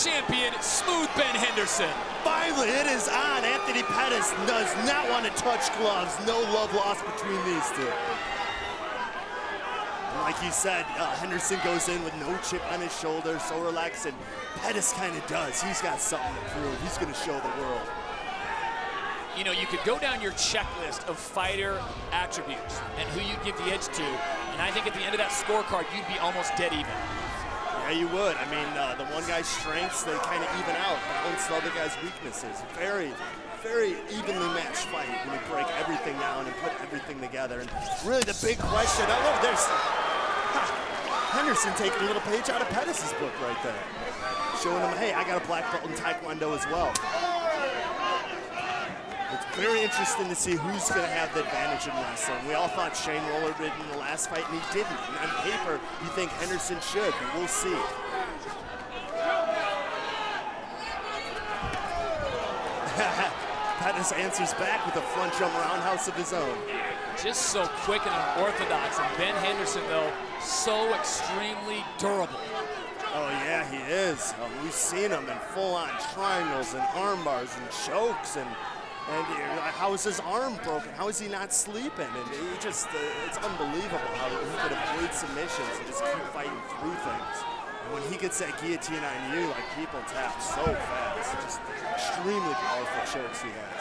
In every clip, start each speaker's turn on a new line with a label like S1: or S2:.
S1: champion, Smooth Ben Henderson.
S2: Finally, it is on. Anthony Pettis does not want to touch gloves. No love lost between these two. And like you said, Henderson goes in with no chip on his shoulder, so relaxed, and Pettis kind of does. He's got something to prove. He's going to show the world.
S1: You know, you could go down your checklist of fighter attributes and who you give the edge to, and I think at the end of that scorecard, you'd be almost dead even.
S2: Yeah, you would. I mean, the one guy's strengths, they kind of even out, balance the other guy's weaknesses. Very, very evenly matched fight when you break everything down and put everything together. And really the big question, oh, look, there's Henderson taking a little page out of Pettis' book right there. Showing him, hey, I got a black belt in Taekwondo as well. It's very interesting to see who's going to have the advantage in wrestling. We all thought Shane Waller did in the last fight, and he didn't. And on paper, you think Henderson should, but we'll see. Pettis answers back with a front jump roundhouse of his own.
S1: Just so quick and unorthodox, and Ben Henderson, though, so extremely durable.
S2: Oh, yeah, he is. We've seen him in full-on triangles and arm bars and chokes, and how is his arm broken? How is he not sleeping? And he just, it's unbelievable how he could avoid submissions and just keep fighting through things. And when he gets that guillotine on you, like, people tap so fast. Just extremely powerful chokes he has.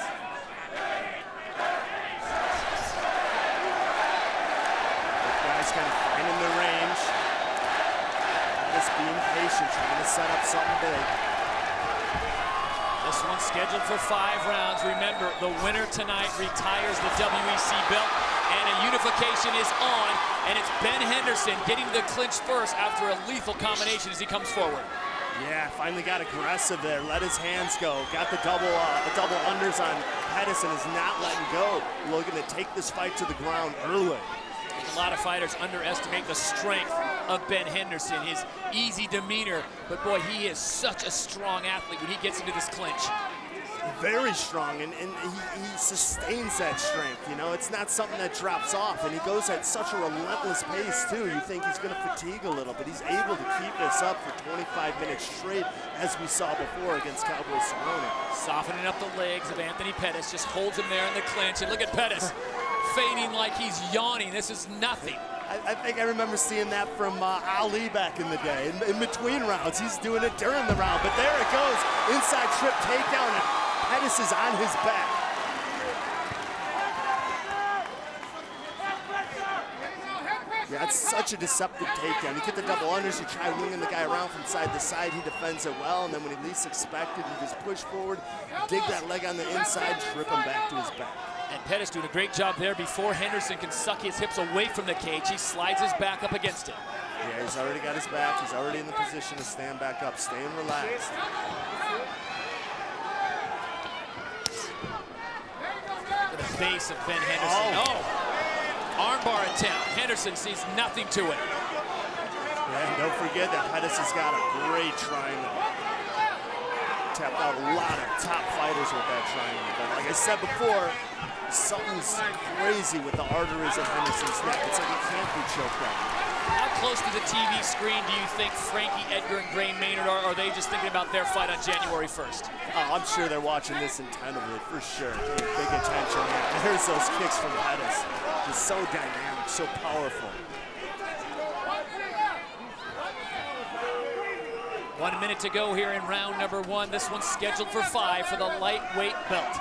S2: The guy's kind of finding the range. Just being patient, trying to set up something big.
S1: This one's scheduled for 5 rounds. Remember, the winner tonight retires the WEC belt, and a unification is on, and it's Ben Henderson getting the clinch first after a lethal combination as he comes forward.
S2: Yeah, finally got aggressive there, let his hands go, got the double unders on Pettis and is not letting go. Looking to take this fight to the ground early.
S1: A lot of fighters underestimate the strength of Ben Henderson, his easy demeanor, but boy, he is such a strong athlete when he gets into this clinch.
S2: Very strong, and he sustains that strength, you know, it's not something that drops off, and he goes at such a relentless pace too. You think he's gonna fatigue a little, but he's able to keep this up for 25 minutes straight, as we saw before against Cowboy Cerrone.
S1: Softening up the legs of Anthony Pettis, just holds him there in the clinch, and look at Pettis. Feigning like he's yawning. This is nothing.
S2: I think I remember seeing that from Ali back in the day. In between rounds, he's doing it during the round. But there it goes, inside trip takedown, and Pettis is on his back. Yeah, it's such a deceptive takedown. You get the double unders, you try winging the guy around from side to side, he defends it well, and then when he least expected, you just push forward, dig that leg on the inside, trip him back to his back.
S1: And Pettis doing a great job there before Henderson can suck his hips away from the cage. He slides his back up against it.
S2: Yeah, he's already got his back. He's already in the position to stand back up, staying relaxed.
S1: To the base of Ben Henderson. Oh, armbar attempt. Henderson sees nothing to it.
S2: Yeah, and don't forget that Pettis has got a great triangle. Tapped out a lot of top fighters with that triangle. But like I said before, something's crazy with the arteries of Henderson's neck. It's like he can't be choked out.
S1: How close to the TV screen do you think Frankie Edgar and Gray Maynard are? Are they just thinking about their fight on January 1st?
S2: Oh, I'm sure they're watching this intently, for sure. Big attention. There's those kicks from Pettis. He's so dynamic, so powerful.
S1: 1 minute to go here in round number 1. This one's scheduled for 5 for the lightweight belt.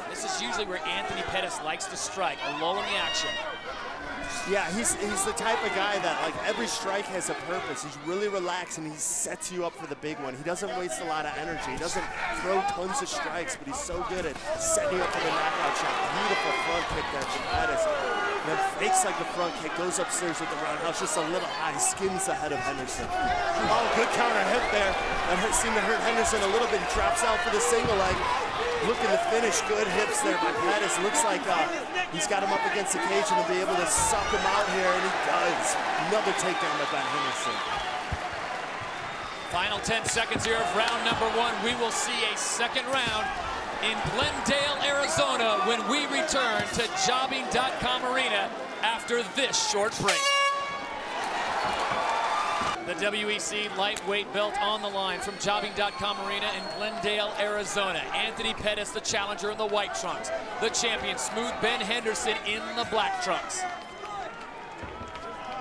S1: This is usually where Anthony Pettis likes to strike, a lull in the action.
S2: Yeah, he's the type of guy that, like, every strike has a purpose. He's really relaxed and he sets you up for the big one. He doesn't waste a lot of energy. He doesn't throw tons of strikes, but he's so good at setting you up for the knockout shot. Beautiful front kick there from Pettis. Then fakes like the front kick, goes upstairs with the roundhouse just a little high, skims the head of Henderson. Oh, good counter hit there. That seemed to hurt Henderson a little bit. He drops out for the single leg. Looking to finish, good hips there by Pettis. Looks like he's got him up against the cage and he'll be able to suck him out here, and he does. Another takedown by Ben Henderson.
S1: Final 10 seconds here of round number 1. We will see a second round in Glendale, Arizona when we return to Jobbing.com Arena after this short break. The WEC lightweight belt on the line from Jobbing.com Arena in Glendale, Arizona. Anthony Pettis, the challenger in the white trunks. The champion, Smooth Ben Henderson, in the black trunks.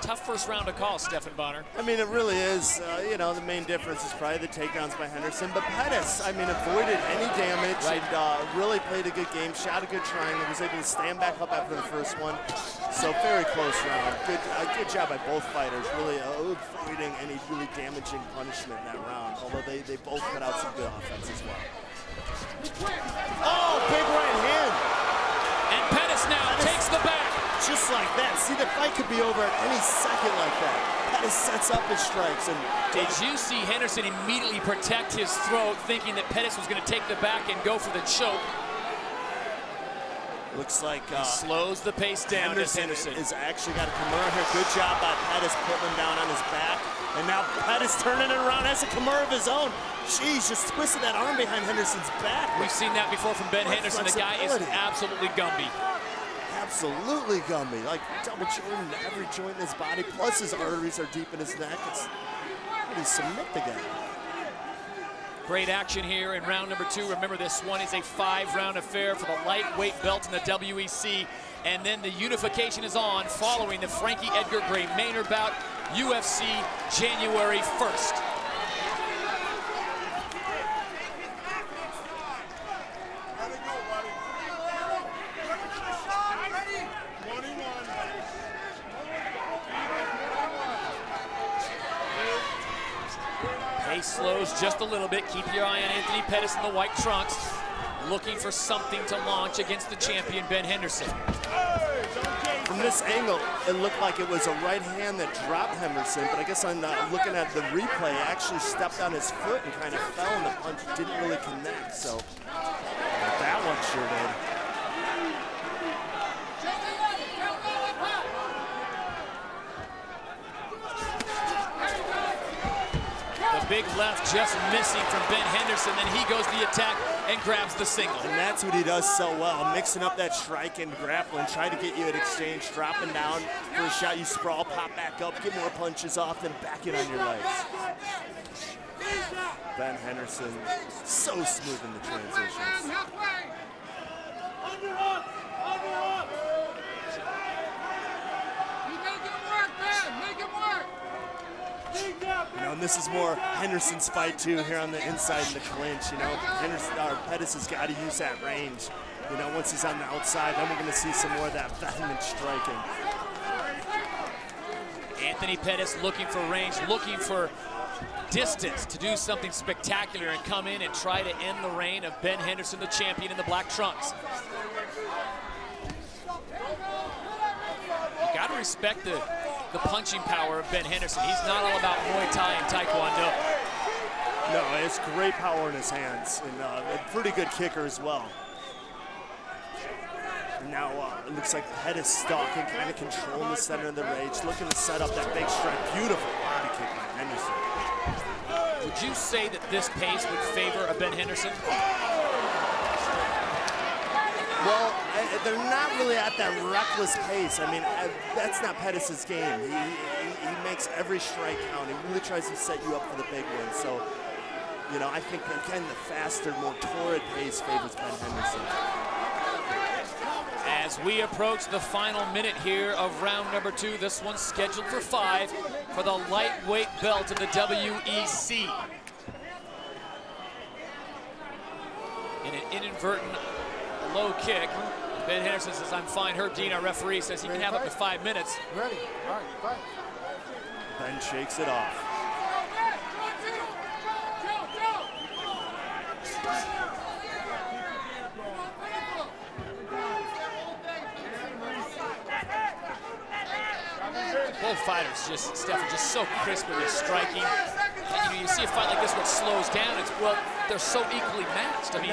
S1: Tough first round to call, Stephan Bonner.
S2: I mean, it really is. You know, the main difference is probably the takedowns by Henderson. But Pettis, I mean, avoided any damage and really played a good game, shot a good triangle, was able to stand back up after the first one. So very close round. Good job by both fighters, really avoiding any really damaging punishment in that round, although they both put out some good offense as well. Oh, big right hand.
S1: And Pettis now takes the back.
S2: Just like that. See, the fight could be over at any second like that. Pettis sets up his strikes. And
S1: did you see Henderson immediately protect his throat, thinking that Pettis was going to take the back and go for the choke?
S2: Looks like
S1: he slows the pace down. Henderson
S2: has actually got a Kimura here. Good job by Pettis putting him down on his back. And now Pettis turning it around, has a Kimura of his own. Jeez, just twisted that arm behind Henderson's back.
S1: We've seen that before from Ben Henderson. The guy is absolutely Gumby.
S2: Absolutely Gumby, like double joint in every joint in his body, plus his arteries are deep in his neck. It's really submit the guy.
S1: Great action here in round number 2. Remember, this one is a 5-round affair for the lightweight belt in the WEC. And then the unification is on following the Frankie Edgar Gray Maynard bout, UFC January 1st. Pace slows just a little bit. Keep your eye on Anthony Pettis in the white trunks, looking for something to launch against the champion, Ben Henderson.
S2: From this angle, it looked like it was a right hand that dropped Henderson, but I guess on looking at the replay, actually stepped on his foot and kind of fell, and the punch didn't really connect, so that one sure did.
S1: Big left just missing from Ben Henderson, then he goes the attack and grabs the single.
S2: And that's what he does so well, mixing up that strike and grappling, try to get you at exchange, dropping down for a shot, you sprawl, pop back up, get more punches off, then back in on your legs. Ben Henderson, so smooth in the transitions. You know, and this is more Henderson's fight too, here on the inside in the clinch. You know, Pettis has got to use that range. You know, once he's on the outside, then we're going to see some more of that vehement striking.
S1: Anthony Pettis looking for range, looking for distance to do something spectacular and come in and try to end the reign of Ben Henderson, the champion in the black trunks. You got to respect the punching power of Ben Henderson. He's not all about Muay Thai and Taekwondo.
S2: No, it's great power in his hands, and a pretty good kicker as well. And now it looks like Pettis stalking, kind of controlling the center of the range, looking to set up that big strike. Beautiful body kick by Henderson.
S1: Would you say that this pace would favor a Ben Henderson?
S2: Well, they're not really at that reckless pace. I mean, that's not Pettis' game. He makes every strike count. He really tries to set you up for the big one. So, you know, I think, again, the faster, more torrid pace favors Ben Henderson.
S1: As we approach the final minute here of round number 2, this one's scheduled for 5 for the lightweight belt of the WEC. In an inadvertent low kick, Ben Henderson says, "I'm fine." Herb Dean, our referee, says he can have up to 5 minutes.
S3: Ready. All right, fight.
S2: Ben shakes it off.
S1: Both fighters just, Stephan, just so crisp with their striking. And, you see a fight like this where it slows down. Well, they're so equally matched. I mean,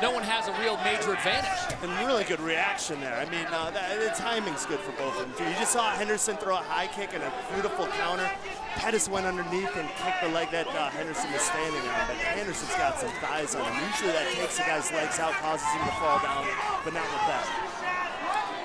S1: no one has a real major advantage.
S2: And really good reaction there. I mean, the timing's good for both of them, too. You just saw Henderson throw a high kick and a beautiful counter. Pettis went underneath and kicked the leg that Henderson was standing on. But Henderson's got some thighs on him. Usually that takes the guy's legs out, causes him to fall down, but not with that.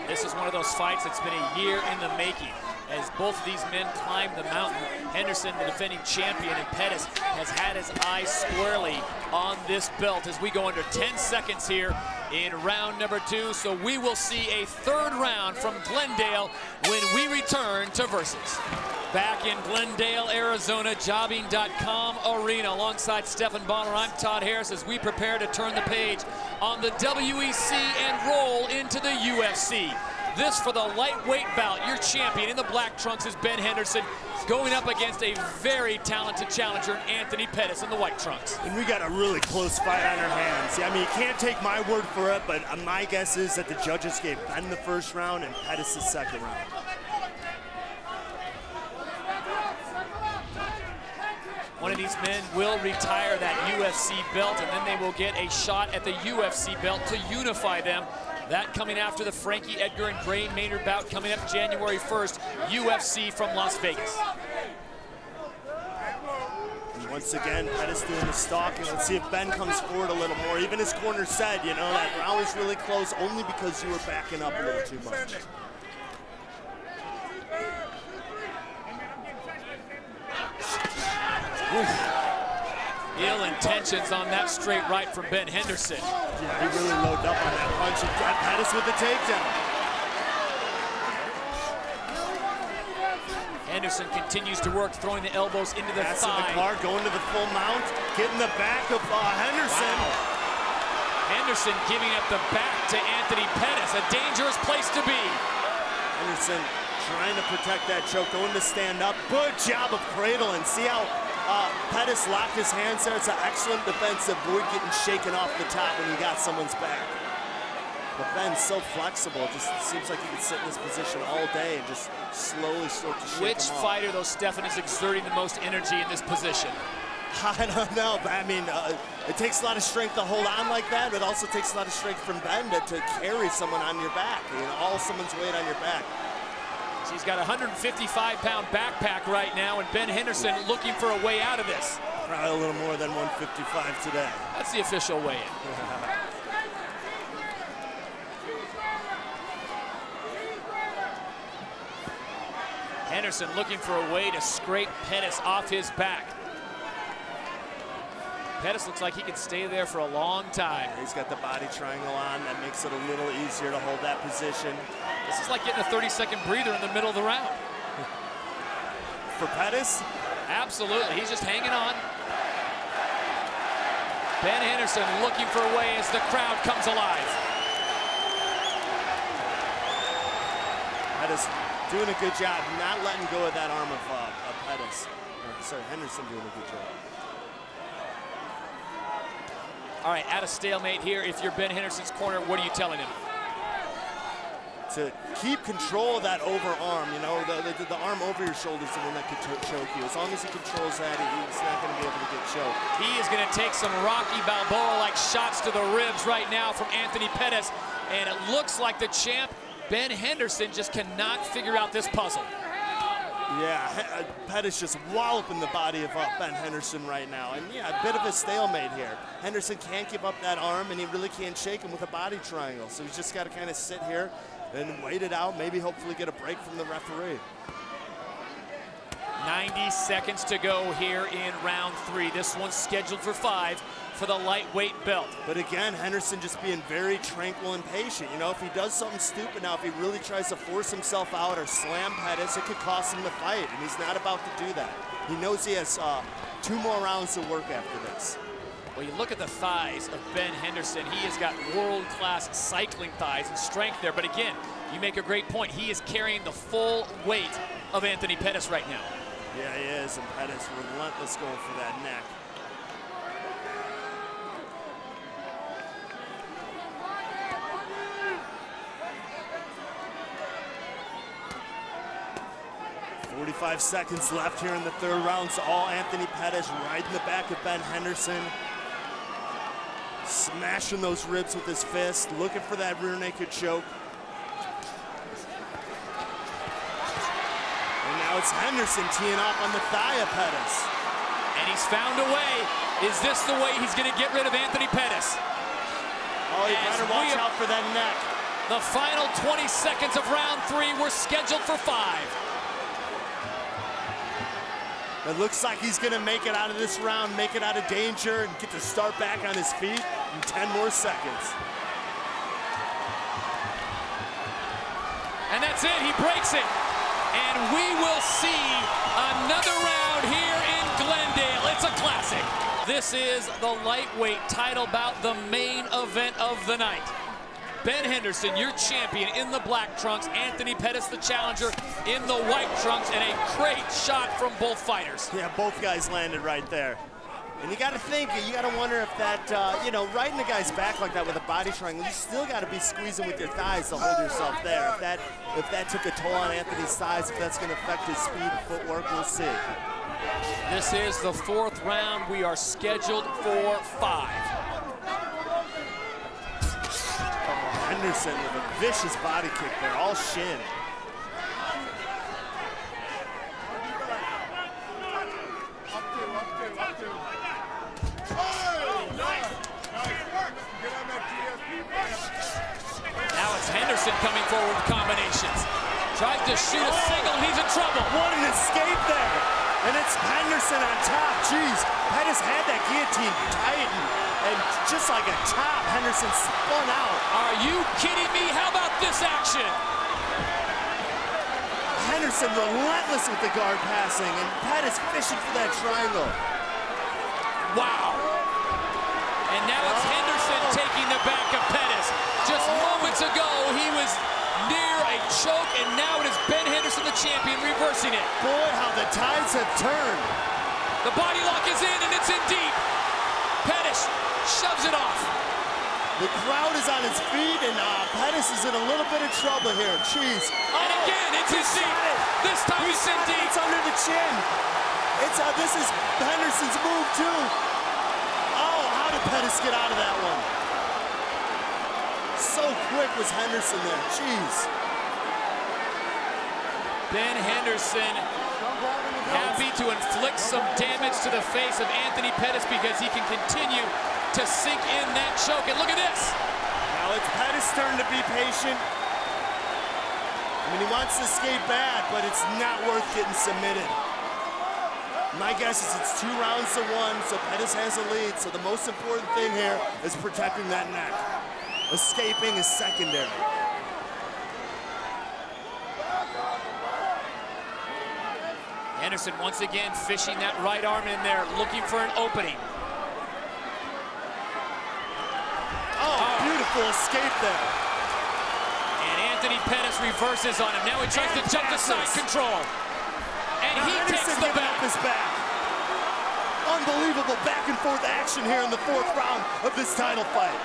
S1: This is one of those fights that's been a year in the making. as both of these men climb the mountain. Henderson, the defending champion, and Pettis has had his eyes squarely on this belt as we go under 10 seconds here in round number 2. So we will see a third round from Glendale when we return to Versus. Back in Glendale, Arizona, Jobbing.com Arena alongside Stephan Bonner. I'm Todd Harris as we prepare to turn the page on the WEC and roll into the UFC. This for the lightweight bout. Your champion in the black trunks is Ben Henderson, going up against a very talented challenger, Anthony Pettis, in the white trunks.
S2: And we got a really close fight on our hands. I mean, you can't take my word for it, but my guess is that the judges gave Ben the first round and Pettis the second round.
S1: One of these men will retire that UFC belt, and then they will get a shot at the UFC belt to unify them. That coming after the Frankie Edgar and Gray Maynard bout coming up January 1st, UFC from Las Vegas.
S2: And once again, Pettis doing the stalking. Let's see if Ben comes forward a little more. Even his corner said, you know, that round was really close only because you were backing up a little too much.
S1: Ill intentions on that straight right from Ben Henderson.
S2: Yeah, he really loaded up on that punch and got Pettis with the takedown.
S1: Henderson continues to work, throwing the elbows into the
S2: That's
S1: thigh.
S2: the guard, going to the full mount, getting the back of Henderson.
S1: Wow. Henderson giving up the back to Anthony Pettis, a dangerous place to be.
S2: Henderson trying to protect that choke, going to stand up. Good job of cradling. See how Pettis locked his hands there? It's an excellent defense to avoid getting shaken off the top when you got someone's back. But Ben's so flexible. It just seems like he can sit in this position all day and just slowly start to shake
S1: Which
S2: him off.
S1: fighter, though, Stephan, is exerting the most energy in this position?
S2: I don't know, but I mean, it takes a lot of strength to hold on like that, but it also takes a lot of strength from Ben to carry someone on your back, you know, all someone's weight on your back.
S1: He's got a 155-pound backpack right now, and Ben Henderson looking for a way out of this.
S2: Probably a little more than 155 today.
S1: That's the official weigh-in. Henderson looking for a way to scrape Pettis off his back. Pettis looks like he can stay there for a long time.
S2: He's got the body triangle on. That makes it a little easier to hold that position.
S1: This is like getting a 30-second breather in the middle of the round.
S2: For Pettis?
S1: Absolutely. He's just hanging on. Ben Henderson looking for a way as the crowd comes alive.
S2: Pettis doing a good job not letting go of that arm of Pettis. Sorry, Henderson doing a good job.
S1: All right, at a stalemate here, if you're Ben Henderson's corner, what are you telling him?
S2: To keep control of that overarm, you know, the arm over your shoulder is the one that could choke you. As long as he controls that, he's not going to be able to get choked.
S1: He is going to take some Rocky Balboa-like shots to the ribs right now from Anthony Pettis, and it looks like the champ, Ben Henderson, just cannot figure out this puzzle.
S2: Yeah, Pettis just walloping the body of Ben Henderson right now. And yeah, a bit of a stalemate here. Henderson can't give up that arm, and he really can't shake him with a body triangle. So he's just got to kind of sit here and wait it out, maybe hopefully get a break from the referee.
S1: 90 seconds to go here in round 3. This one's scheduled for 5 for the lightweight belt.
S2: But again, Henderson just being very tranquil and patient. You know, if he does something stupid now, if he really tries to force himself out or slam Pettis, it could cost him the fight, and he's not about to do that. He knows he has 2 more rounds to work after this.
S1: Well, you look at the thighs of Ben Henderson. He has got world-class cycling thighs and strength there. But again, you make a great point. He is carrying the full weight of Anthony Pettis right now.
S2: Yeah, he is, and Pettis relentless going for that neck. "45 seconds left here in the 3rd round. So all Anthony Pettis riding the back of Ben Henderson. Smashing those ribs with his fist, looking for that rear naked choke. And now it's Henderson teeing off on the thigh of Pettis.
S1: And he's found a way. Is this the way he's going to get rid of Anthony Pettis?
S2: Oh, you better watch out for that neck.
S1: The final 20 seconds of round 3 were scheduled for 5.
S2: It looks like he's gonna make it out of this round, make it out of danger, and get to start back on his feet in 10 more seconds.
S1: And that's it, he breaks it. And we will see another round here in Glendale. It's a classic. This is the lightweight title bout, the main event of the night. Ben Henderson, your champion, in the black trunks. Anthony Pettis, the challenger, in the white trunks. And a great shot from both fighters.
S2: Yeah, both guys landed right there. And you got to think, you got to wonder if that, you know, riding the guy's back like that with a body triangle, you still got to be squeezing with your thighs to hold yourself there. If that took a toll on Anthony's thighs, if that's going to affect his speed and footwork, we'll see.
S1: This is the 4th round. We are scheduled for 5.
S2: Henderson with a vicious body kick there, all shin.
S1: Now it's Henderson coming forward with combinations. Tries to shoot a single, he's in trouble.
S2: What an escape there. And it's Henderson on top. Jeez, Pettis had that guillotine tight, and just like a top, Henderson spun out.
S1: Are you kidding me? How about this action?
S2: Henderson relentless with the guard passing, and Pettis fishing for that triangle.
S1: Wow. And now it's Henderson taking the back of Pettis. Just moments ago, he was near a choke, and now it is Ben Henderson, the champion, reversing it.
S2: Boy, how the tides have turned.
S1: The body lock is in, and it's in deep. Pettis shoves it off.
S2: The crowd is on its feet, and Pettis is in a little bit of trouble here. Jeez.
S1: And again, it's in deep. This time it's in deep.
S2: It's under the chin. This is Henderson's move, too. Oh, how did Pettis get out of that one? So quick was Henderson there. Jeez.
S1: Ben Henderson happy to inflict some damage to the face of Anthony Pettis because he can continue to sink in that choke. And look at this.
S2: Now it's Pettis' turn to be patient. I mean, he wants to skate bad, but it's not worth getting submitted. My guess is it's 2 rounds to 1, so Pettis has a lead. So the most important thing here is protecting that neck. Escaping is secondary.
S1: Henderson once again fishing that right arm in there, looking for an opening.
S2: Oh, beautiful escape there.
S1: And Anthony Pettis reverses on him. Now he tries to jump to side control. And he takes the back.
S2: His back. Unbelievable back and forth action here in the 4th round of this title fight.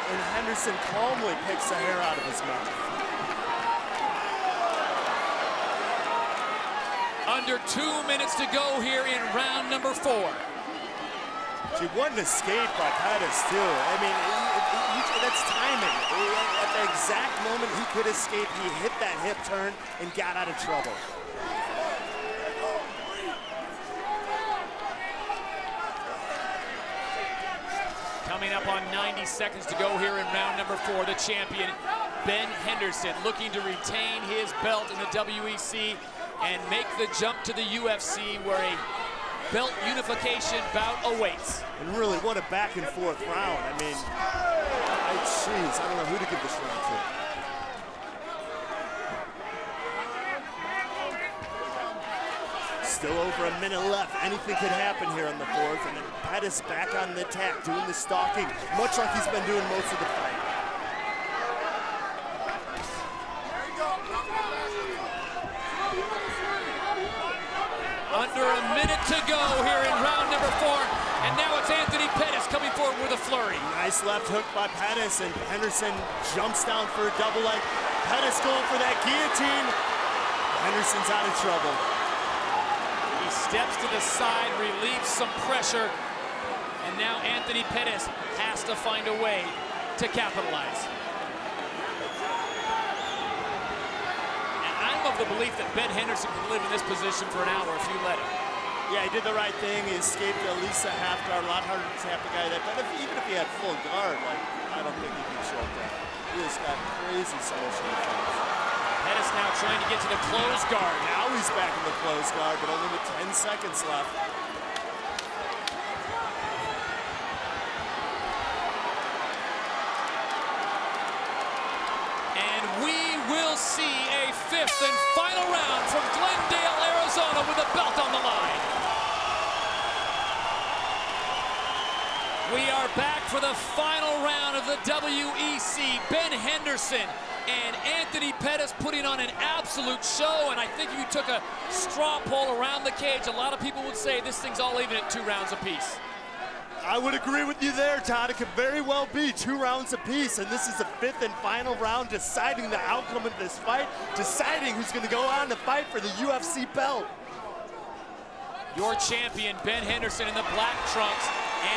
S2: And Henderson calmly picks the hair out of his mouth.
S1: Under 2 minutes to go here in round number 4.
S2: Gee, what an escape by Pettis, too. I mean, that's timing. At the exact moment he could escape, he hit that hip turn and got out of trouble.
S1: Coming up on 90 seconds to go here in round number 4, the champion, Ben Henderson, looking to retain his belt in the WEC and make the jump to the UFC, where a belt unification bout awaits.
S2: And really, what a back and forth round. I mean, jeez, I don't know who to give this round to. Still over a minute left. Anything could happen here in the 4th, and then Pettis back on the attack, doing the stalking, much like he's been doing most of the fight.
S1: Under a minute to go here in round number 4, and now it's Anthony Pettis coming forward with a flurry.
S2: Nice left hook by Pettis, and Henderson jumps down for a double leg. Pettis going for that guillotine. Henderson's out of trouble.
S1: He steps to the side, relieves some pressure, and now Anthony Pettis has to find a way to capitalize. And I'm of the belief that Ben Henderson can live in this position for an hour if you let him.
S2: Yeah, he did the right thing. He escaped at least a half guard. A lot harder to tap a guy that. But even if he had full guard, like, I don't think he could choke that. He just got crazy submission defense.
S1: Pettis now trying to get to the close guard.
S2: Now he's back in the close guard, but only with 10 seconds left.
S1: And we will see a 5th and final round from Glendale, Arizona, with a belt on the line. We are back for the final round of the WEC. Ben Henderson and Anthony Pettis putting on an absolute show, and I think if you took a straw poll around the cage, a lot of people would say this thing's all even at 2 rounds apiece.
S2: I would agree with you there, Todd. It could very well be 2 rounds apiece, and this is the 5th and final round deciding the outcome of this fight, deciding who's going to go on to fight for the UFC belt.
S1: Your champion, Ben Henderson, in the black trunks,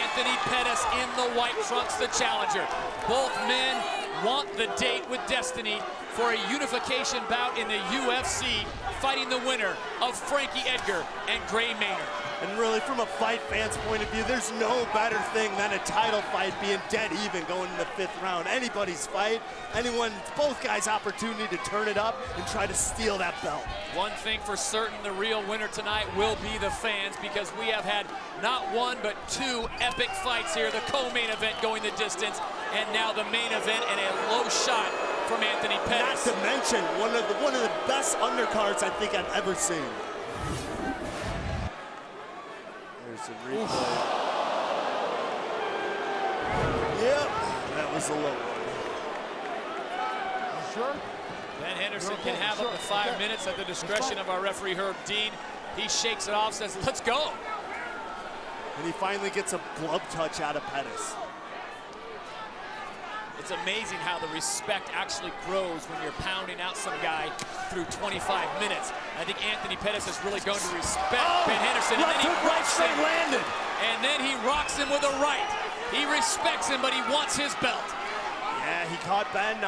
S1: Anthony Pettis in the white trunks, the challenger. Both men want the date with destiny for a unification bout in the UFC, fighting the winner of Frankie Edgar and Gray Maynard.
S2: And really, from a fight fan's point of view, there's no better thing than a title fight being dead even going in the 5th round. Anybody's fight, both guys' opportunity to turn it up and try to steal that belt.
S1: One thing for certain, the real winner tonight will be the fans, because we have had not 1 but 2 epic fights here. The co-main event going the distance, and now the main event, and a low shot from Anthony Pettis.
S2: Not to mention one of the best undercards I think I've ever seen. There's a replay. Yep, that was a low one.
S3: Sure?
S1: Ben Henderson can have up to 5 minutes at the discretion of our referee, Herb Dean. He shakes it off, says, let's go.
S2: And he finally gets a glove touch out of Pettis.
S1: It's amazing how the respect actually grows when you're pounding out some guy through 25 minutes. I think Anthony Pettis is really going to respect Ben Henderson. And then he rocks him.
S2: Landed.
S1: And then he rocks him with a right. He respects him, but he wants his belt.
S2: Yeah, he caught Ben.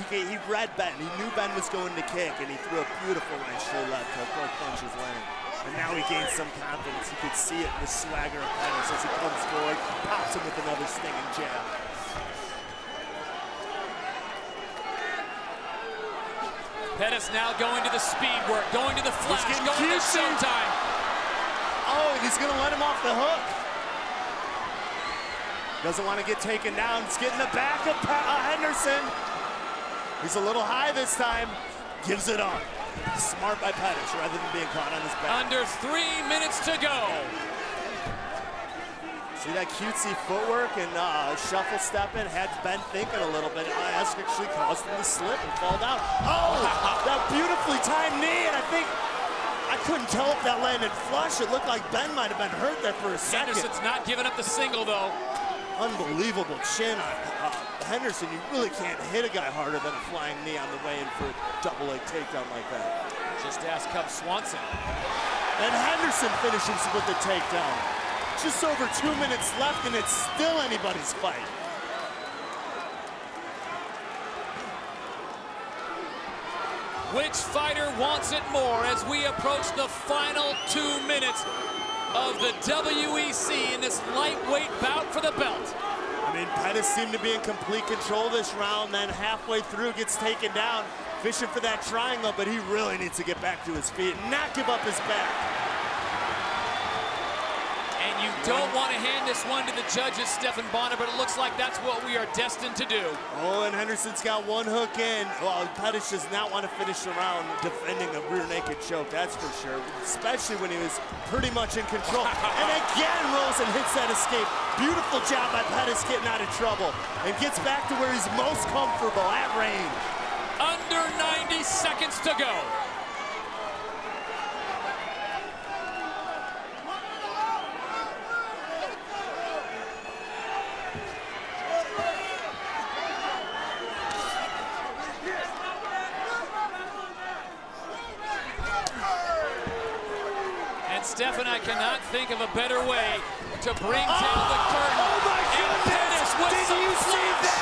S2: He read Ben. He knew Ben was going to kick, and he threw a beautiful right to the left. Both punches land. And now he gains some confidence. You could see it in the swagger of Pettis as he comes forward, pops him with another stinging jab.
S1: Pettis now going to the speed work, going to the flash, going to showtime.
S2: Oh, and he's going to let him off the hook. Doesn't want to get taken down. He's getting the back of Henderson. He's a little high this time. Gives it up. Smart by Pettis rather than being caught on his back.
S1: Under 3 minutes to go.
S2: See that cutesy footwork and shuffle stepping had Ben thinking a little bit. That's actually caused him to slip and fall down. Oh, that beautifully timed knee, and I couldn't tell if that landed flush. It looked like Ben might have been hurt there for a second.
S1: Henderson's not giving up the single, though.
S2: Unbelievable chin on Henderson. You really can't hit a guy harder than a flying knee on the way in for a double leg takedown like that.
S1: Just ask Cub Swanson.
S2: And Henderson finishes with the takedown. Just over 2 minutes left, and it's still anybody's fight.
S1: Which fighter wants it more as we approach the final 2 minutes of the WEC in this lightweight bout for the belt?
S2: I mean, Pettis seemed to be in complete control this round, then halfway through gets taken down, fishing for that triangle, but he really needs to get back to his feet and not give up his back.
S1: And you don't want to hand this one to the judges, Stephan Bonner, but it looks like that's what we are destined to do.
S2: Oh, and Henderson's got one hook in. Well, Pettis does not want to finish the round defending a rear naked choke, that's for sure, especially when he was pretty much in control. And again, rolls and hits that escape. Beautiful job by Pettis getting out of trouble and gets back to where he's most comfortable, at range.
S1: Under 90 seconds to go. Stephan, I cannot think of a better way to bring down the curtain.
S2: Oh my goodness! Did you see that?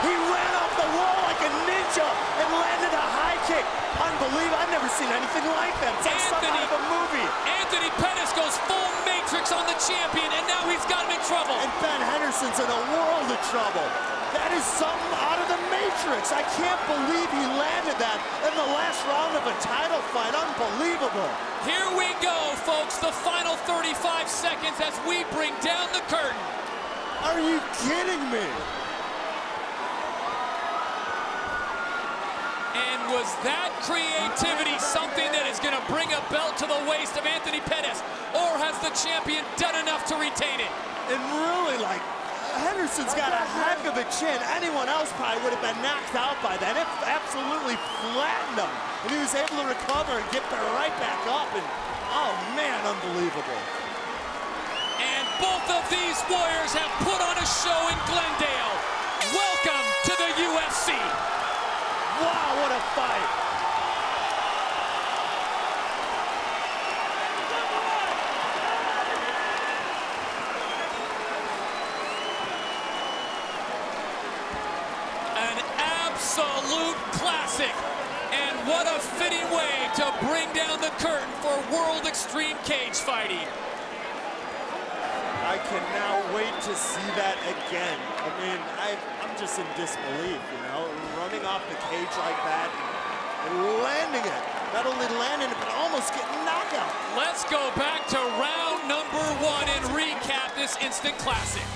S2: He ran off the wall like a ninja and landed a high kick. Unbelievable. I've never seen anything like that. It's like something out of a movie.
S1: Anthony Pettis goes full Matrix on the champion, and now he's got him in trouble.
S2: And Ben Henderson's in a world of trouble. That is something out of the Matrix. matrix. I can't believe he landed that in the last round of a title fight. Unbelievable.
S1: Here we go, folks. The final 35 seconds as we bring down the curtain.
S2: Are you kidding me?
S1: And was that creativity something that is going to bring a belt to the waist of Anthony Pettis? Or has the champion done enough to retain it?
S2: And really, like, Henderson's got a heck of a chin. Anyone else probably would have been knocked out by that. It absolutely flattened him. And he was able to recover and get right back up. And, oh, man, unbelievable.
S1: And both of these warriors have put on a show in Glendale. Welcome to the UFC.
S2: Wow, what a fight.
S1: An absolute classic. And what a fitting way to bring down the curtain for World Extreme Cage Fighting.
S2: I cannot wait to see that again. I mean, I'm just in disbelief, you know, running off the cage like that and landing it. Not only landing it, but almost getting knocked out.
S1: Let's go back to round number 1 and recap this instant classic.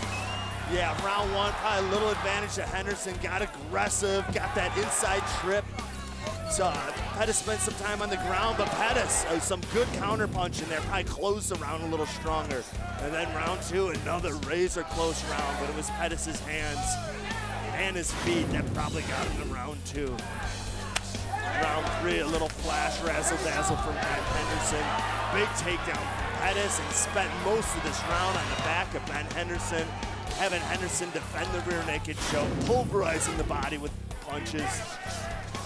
S2: Yeah, round 1, probably a little advantage to Henderson. Got aggressive, got that inside trip. So Pettis spent some time on the ground, but Pettis, some good counter punch in there, probably closed the round a little stronger. And then round 2, another razor close round, but it was Pettis' hands and his feet that probably got him to round 2. Round 3, a little flash razzle-dazzle from Henderson. Big takedown from Pettis, and spent most of this round on the back of Ben Henderson, having Henderson defend the rear naked choke, pulverizing the body with punches.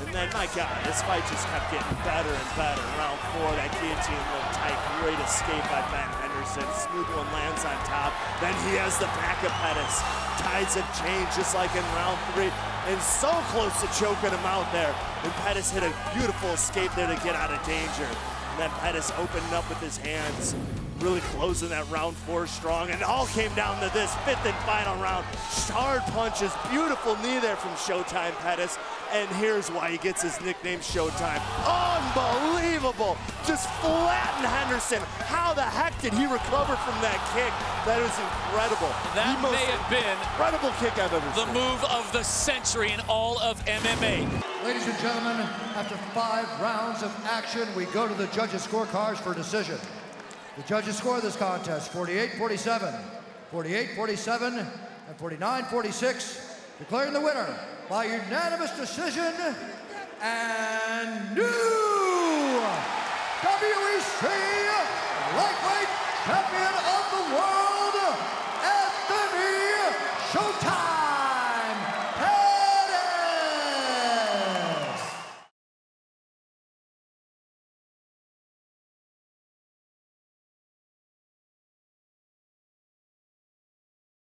S2: And then, my God, this fight just kept getting better and better. Round 4, that guillotine looked tight. Great escape by Ben Henderson. Smooth one lands on top. Then he has the back of Pettis. Tides have changed just like in round 3. And so close to choking him out there. And Pettis hit a beautiful escape there to get out of danger. And then Pettis opened up with his hands, really closing that round 4 strong. And it all came down to this 5th and final round. Hard punches, beautiful knee there from Showtime Pettis. And here's why he gets his nickname Showtime. Unbelievable! Just flattened Henderson. How the heck did he recover from that kick? That is incredible.
S1: That may have been
S2: incredible kick I've ever seen.
S1: The move of the century in all of MMA.
S3: Ladies and gentlemen, after 5 rounds of action, we go to the judges' scorecards for decision. The judges score this contest 48-47, 48-47, and 49-46, declaring the winner by unanimous decision and new WEC lightweight champion